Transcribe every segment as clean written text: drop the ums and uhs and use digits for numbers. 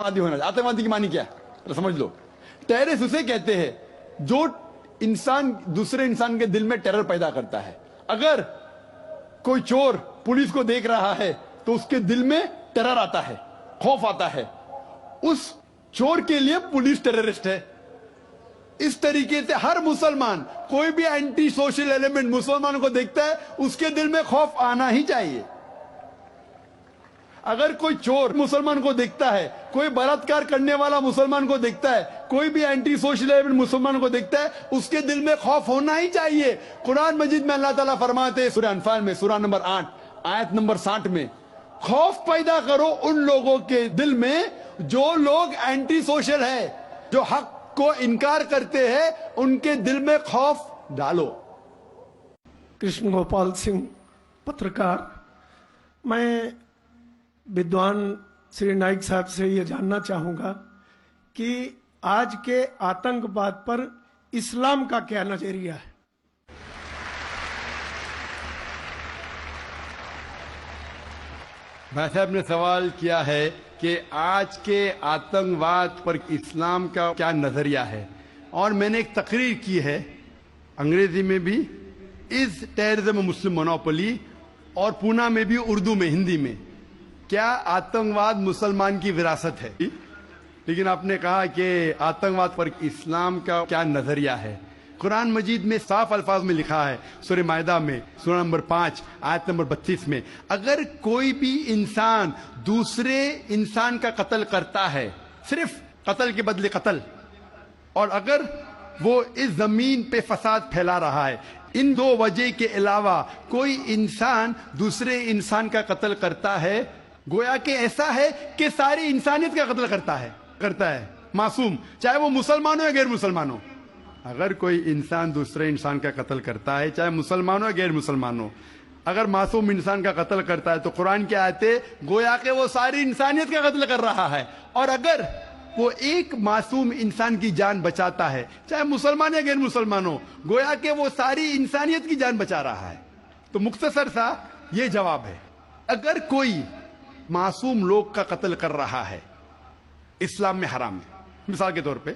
आतंकवादी होना। आतंकवादी की मानी क्या है तो समझ लो। टेररिस्ट उसे कहते हैं जो इंसान दूसरे इंसान के दिल में टेरर पैदा करता है। अगर कोई चोर पुलिस को देख रहा है तो उसके दिल में टेरर आता है, खौफ आता है। उस चोर के लिए पुलिस टेररिस्ट है। इस तरीके से हर मुसलमान, कोई भी एंटी सोशल एलिमेंट मुसलमानों को देखता है, उसके दिल में खौफ आना ही चाहिए। अगर कोई चोर मुसलमान को देखता है, कोई बलात्कार करने वाला मुसलमान को देखता है, कोई भी एंटी सोशल एलिमेंट मुसलमान को देखता है, उसके दिल में खौफ होना ही चाहिए। कुरान मजीद में अल्लाह ताला फरमाते हैं सूरह अनफाल में सूरह नंबर 8 आयत नंबर 60 में, खौफ पैदा करो उन लोगों के दिल में जो लोग एंटी सोशल है, जो हक को इनकार करते हैं, उनके दिल में खौफ डालो। कृष्ण गोपाल सिंह, पत्रकार। मैं विद्वान श्री नाइक साहब से ये जानना चाहूँगा कि आज के आतंकवाद पर इस्लाम का क्या नजरिया है। भाई साहब ने सवाल किया है कि आज के आतंकवाद पर इस्लाम का क्या नजरिया है, और मैंने एक तकरीर की है अंग्रेजी में भी, इज टेररिज्म मुस्लिम मोनोपोली, और पूना में भी उर्दू में, हिंदी में, क्या आतंकवाद मुसलमान की विरासत है। लेकिन आपने कहा कि आतंकवाद पर इस्लाम का क्या नजरिया है। कुरान मजीद में साफ अल्फाज में लिखा है सूरह मायदा में सूरह नंबर 5 आयत नंबर 32 में, अगर कोई भी इंसान दूसरे इंसान का कत्ल करता है, सिर्फ कत्ल के बदले कत्ल, और अगर वो इस जमीन पे फसाद फैला रहा है, इन दो वजह के अलावा कोई इंसान दूसरे इंसान का कत्ल करता है, गोया कि ऐसा है कि सारी इंसानियत का कत्ल करता है मासूम, चाहे वो मुसलमान हो या गैर मुसलमान हो। अगर कोई इंसान दूसरे इंसान का कत्ल करता है, चाहे मुसलमान हो या गैर मुसलमान हो, अगर मासूम इंसान का कत्ल करता है, तो कुरान की आयतें गोया कि वो सारी इंसानियत का कत्ल कर रहा है। और अगर वो एक मासूम इंसान की जान बचाता है, चाहे मुसलमान या गैर मुसलमान हो, गोया कि वो सारी इंसानियत की जान बचा रहा है। तो मुख्तसर सा ये जवाब है, अगर कोई मासूम लोग का कत्ल कर रहा है, इस्लाम में हराम है। मिसाल के तौर पे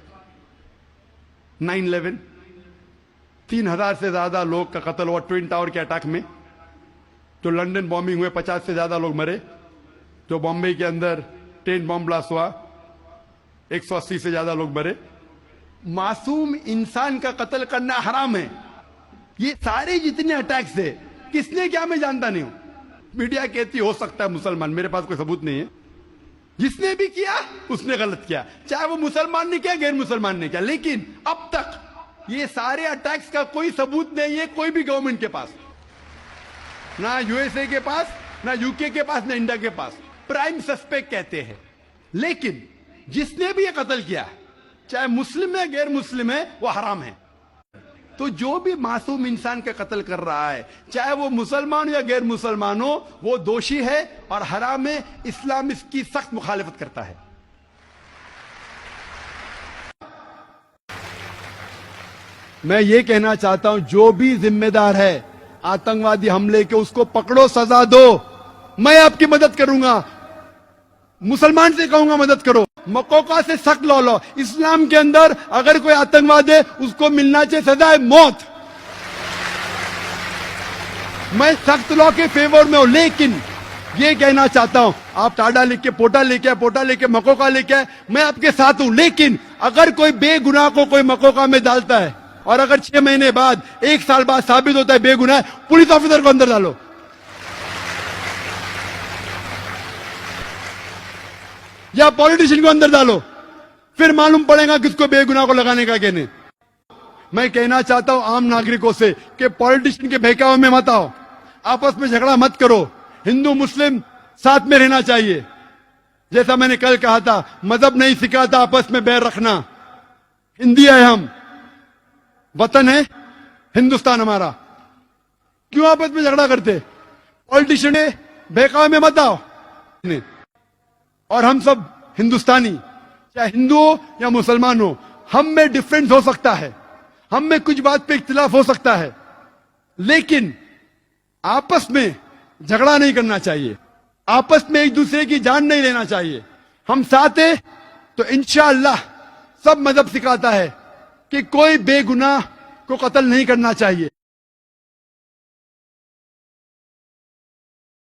9/11 3,000 से ज्यादा लोग का कत्ल हुआ ट्विन टावर के अटैक में, जो लंदन बॉम्बिंग हुए 50 से ज्यादा लोग मरे, जो बॉम्बे के अंदर ट्रेन बॉम्ब ब्लास्ट हुआ 180 से ज्यादा लोग मरे। मासूम इंसान का कत्ल करना हराम है। ये सारे जितने अटैक्स है, किसने क्या मैं जानता नहीं हूं। मीडिया कहती हो सकता है मुसलमान, मेरे पास कोई सबूत नहीं है। जिसने भी किया उसने गलत किया, चाहे वो मुसलमान ने किया गैर मुसलमान ने किया। लेकिन अब तक ये सारे अटैक्स का कोई सबूत नहीं है कोई भी गवर्नमेंट के पास, ना यूएसए के पास, ना यूके के पास, ना इंडिया के पास। प्राइम सस्पेक्ट कहते हैं। लेकिन जिसने भी ये कत्ल किया, चाहे मुस्लिम है गैर मुस्लिम है, वो हराम है। तो जो भी मासूम इंसान का कत्ल कर रहा है, चाहे वो मुसलमान हो या गैर मुसलमान हो, वो दोषी है और हराम है। इस्लाम इसकी सख्त मुखालिफत करता है। मैं ये कहना चाहता हूं, जो भी जिम्मेदार है आतंकवादी हमले के, उसको पकड़ो, सजा दो। मैं आपकी मदद करूंगा, मुसलमान से कहूंगा मदद करो। मकोका से सख्त लॉ लो। इस्लाम के अंदर अगर कोई आतंकवाद है, उसको मिलना चाहिए सजा है मौत। मैं सख्त लॉ के फेवर में हूं। लेकिन ये कहना चाहता हूं, आप टाडा लेके पोटा लेके मकोका लेके आए, मैं आपके साथ हूं। लेकिन अगर कोई बेगुनाह को कोई मकोका में डालता है, और अगर 6 महीने बाद, 1 साल बाद साबित होता है बेगुनाह, पुलिस ऑफिसर को अंदर डालो। या पॉलिटिशियन को अंदर डालो, फिर मालूम पड़ेगा किसको बेगुनाह को लगाने का कहने। मैं कहना चाहता हूं आम नागरिकों से कि पॉलिटिशियन के बहकावे में मत आओ, आपस में झगड़ा मत करो। हिंदू मुस्लिम साथ में रहना चाहिए। जैसा मैंने कल कहा था, मजहब नहीं सिखाता आपस में बैर रखना। हिंदी है, हम वतन है हिंदुस्तान हमारा, क्यों आपस में झगड़ा करते। पॉलिटिशियन के बहकावे में मत आओ। और हम सब हिंदुस्तानी, चाहे हिंदू हो या मुसलमान हो, हम में डिफरेंस हो सकता है, हम में कुछ बात पे इख्तिलाफ हो सकता है, लेकिन आपस में झगड़ा नहीं करना चाहिए। आपस में एक दूसरे की जान नहीं लेना चाहिए। ہم ساتھ ہیں تو انشاءاللہ سب مذہب سکھاتا ہے کہ کوئی بے گناہ کو قتل نہیں کرنا چاہیے.